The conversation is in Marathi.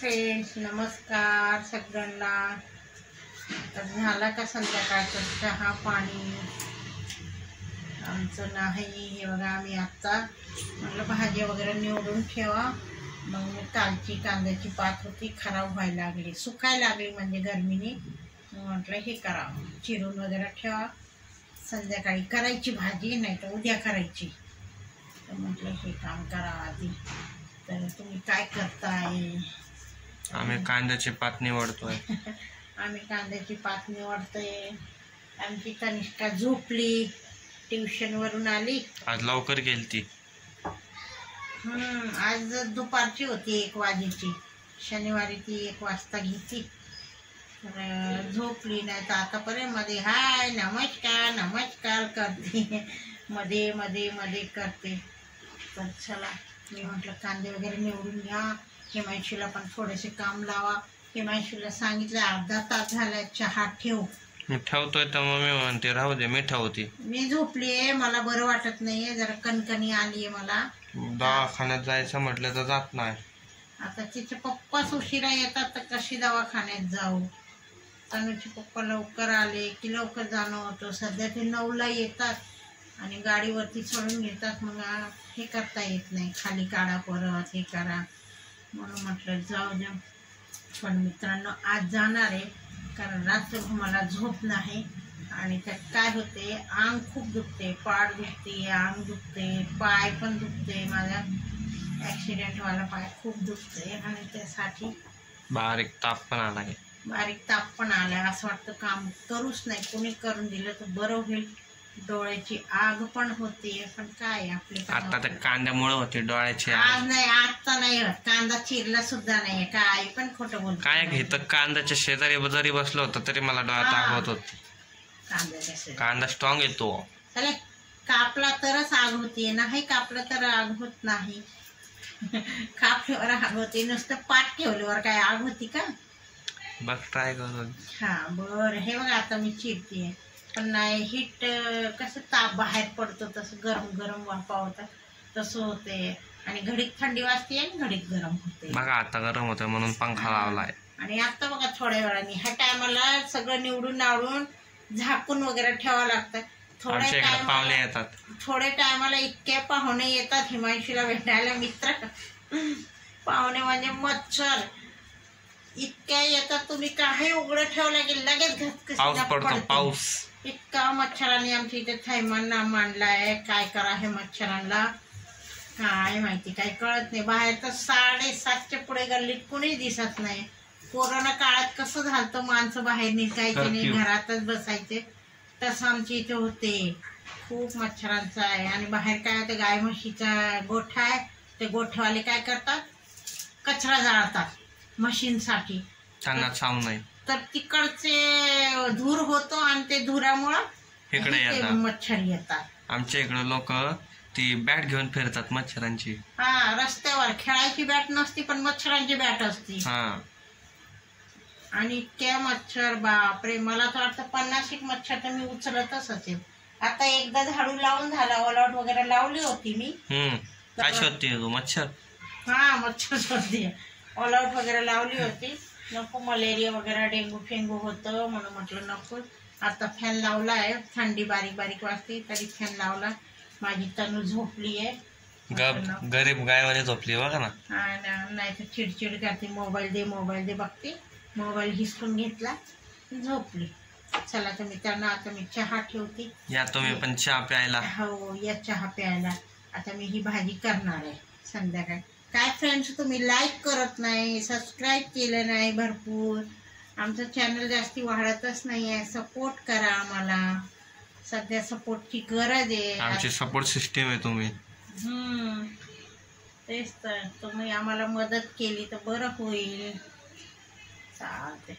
फ्रेंड्स, नमस्कार सगळ्यांना. तर झाला का संध्याकाळचा चहा पाणी? आमचं नाही. हे बघा, आम्ही आत्ता म्हटलं भाजी वगैरे निवडून ठेवा. मग मी कालची कांद्याची पात होती, खराब व्हायला लागली, सुकायला लागली म्हणजे गरमीने. म्हटलं हे करावं, चिरून वगैरे ठेवा, संध्याकाळी करायची भाजी, नाही तर उद्या करायची. तर म्हटलं हे काम करावं आधी. तर तुम्ही काय करताय? आम्ही कांद्याची पात निवडतोय. आम्ही कांद्याची पात निवडतोय. आमची तनिष्का झोपली, ट्युशनवरून आली. आज लवकर गेली ती. आज दुपारची होती 1 वाजेची. शनिवारी ती 1 वाजता घेती. तर झोपली. नाही तर आतापर्यंत मध्ये हाय नमस्कार नमस्कार करते, मध्ये मध्ये मध्ये करते. तर चला, मी म्हटलं कांदे वगैरे निवडून घ्या. हिमांशूला पण थोडेसे काम लावा. हिमांशूला सांगितलं अर्धा तास झाला चहा ठेव. मी ठेवतोय तर मम्मी म्हणते राहू दे, मी ठेवते. मी झोपलीये, मला बरं वाटत नाहीये, जरा कणकणी आलीये मला. दवाखान्यात जायचं म्हटलं तर जात नाही. आता तिचे पप्पाच उशिरा येतात तर कशी दवाखान्यात जाऊ? तनुचे पप्पा लवकर आले की लवकर जाणं होतं. सध्या ते 9ला येतात आणि गाडीवरती चढून घेतात. मग हे करता येत नाही, खाली काढा परत हे करा. म्हणून म्हटलं जाऊ द्या. पण मित्रांनो, आज जाणार आहे, कारण रात्रभर मला झोप नाही. आणि त्यात काय होते, अंग खूप दुखते, पाठ दुखते, अंग दुखते, पाय पण दुखते. माझा ॲक्सिडेंट व्हायला पाय खूप दुखते आणि त्यासाठी बारीक ताप पण आलाय. बारीक ताप पण आलाय. असं वाटतं काम करूच नाही, कोणी करून दिलं तर बरं होईल. डोळ्याची आग पण होते, पण काय आपले आता तर कांद्यामुळे होते डोळ्याची आग. आज नाही, आता नाही होत. कांदा चिरला सुद्धा नाही. काय आई पण खोटं बोलते. काय घेतं, कांद्याच्या शेजारी जरी बसलो होतं तरी मला डोळ्यात आग होत होती. कांदा स्ट्रॉंग येतो. चले, कापला तरच आग होते, नाही कापला तर आग होत नाही. कापल्यावर आग होते, नुसतं पाठ ठेवल्यावर काय आग होती का? बघ, ट्राय करून. हा बरं. हे बघा, आता मी चिरते, पण नाही हीट कसं ताप बाहेर पडतो तसं गरम गरम वाफा होता तसं होते. आणि घडीत थंडी वाजते आणि घडीत गरम होते. बघा, आता गरम होतं म्हणून पंखा लावलाय. आणि आता बघा, थोड्या वेळाने ह्या टायमाला सगळं निवडून नावडून झाकून वगैरे ठेवावं लागतं. पाहुणे येतात, थोड्या टायमाला इतके पाहुणे येतात हिमांशूला भेटायला. मित्र पाहुणे म्हणजे मच्छर इतक्या येतात. तुम्ही काही उघडं ठेवलं की लगेच पाऊस पडतो. पाऊस इतका मच्छरांनी आमच्या इथे थैमान मांडलाय. काय करा हे मच्छरांना, काय माहिती, काय कळत नाही. बाहेर तर 7:30च्या पुढे गल्लीत कुणी दिसत नाही. कोरोना काळात कसं झालं, माणसं बाहेर निघायचे नाही, घरातच बसायचे, तसं आमच्या इथे होते. खूप मच्छरांचं आहे. आणि बाहेर काय होतं, गाय म्हशीचा गोठा आहे. ते गोठेवाले काय करतात, कचरा जाळतात मशीनसाठी. त्यांना छाव नाही तर तिकडचे धूर होतो आणि ते धुरामुळं इकडे मच्छर येतात. आमच्या इकडे लोक ती बॅट घेऊन फिरतात मच्छरांची. हा, रस्त्यावर खेळायची बॅट नसती, पण मच्छरांची बॅट असती. आणि इतक्या मच्छर, बापरे. मला तर वाटतं 50 मच्छर तर मी उचलतच असेल. आता एकदा झाडू लावून झाला, ऑलआउट वगैरे लावली होती मी. काय शोधते तू? मच्छर? हा, मच्छर शोधते. ऑलआउट वगैरे लावली होती. नको, मलेरिया वगैरे डेंगू फेंगू होतं म्हणून म्हटलं नको. आता फॅन लावला आहे. थंडी बारीक बारीक वाजते तरी फॅन लावला. माझी तनू झोपली आहे. गरीब गायवाने झोपली बघा ना. नाही तर चिडचिड करते, मोबाईल दे मोबाईल दे बघते. मोबाईल हिसकून घेतला, झोपली. चला तर मित्रांनो, आता मी चहा ठेवते. या तुम्ही पण चहा प्यायला. हो, या चहा प्यायला. आता मी ही भाजी करणार आहे संध्याकाळी. काय फ्रेंड्स, तुम्ही लाईक करत नाही, सबस्क्राईब केलं नाही भरपूर. आमचं चॅनल जास्ती वाढतच नाही आहे. सपोर्ट करा आम्हाला, सध्या सपोर्टची गरज आहे. आमची सपोर्ट सिस्टीम आहे तुम्ही. तेच तर, तुम्ही आम्हाला मदत केली तर बरं होईल. चालते.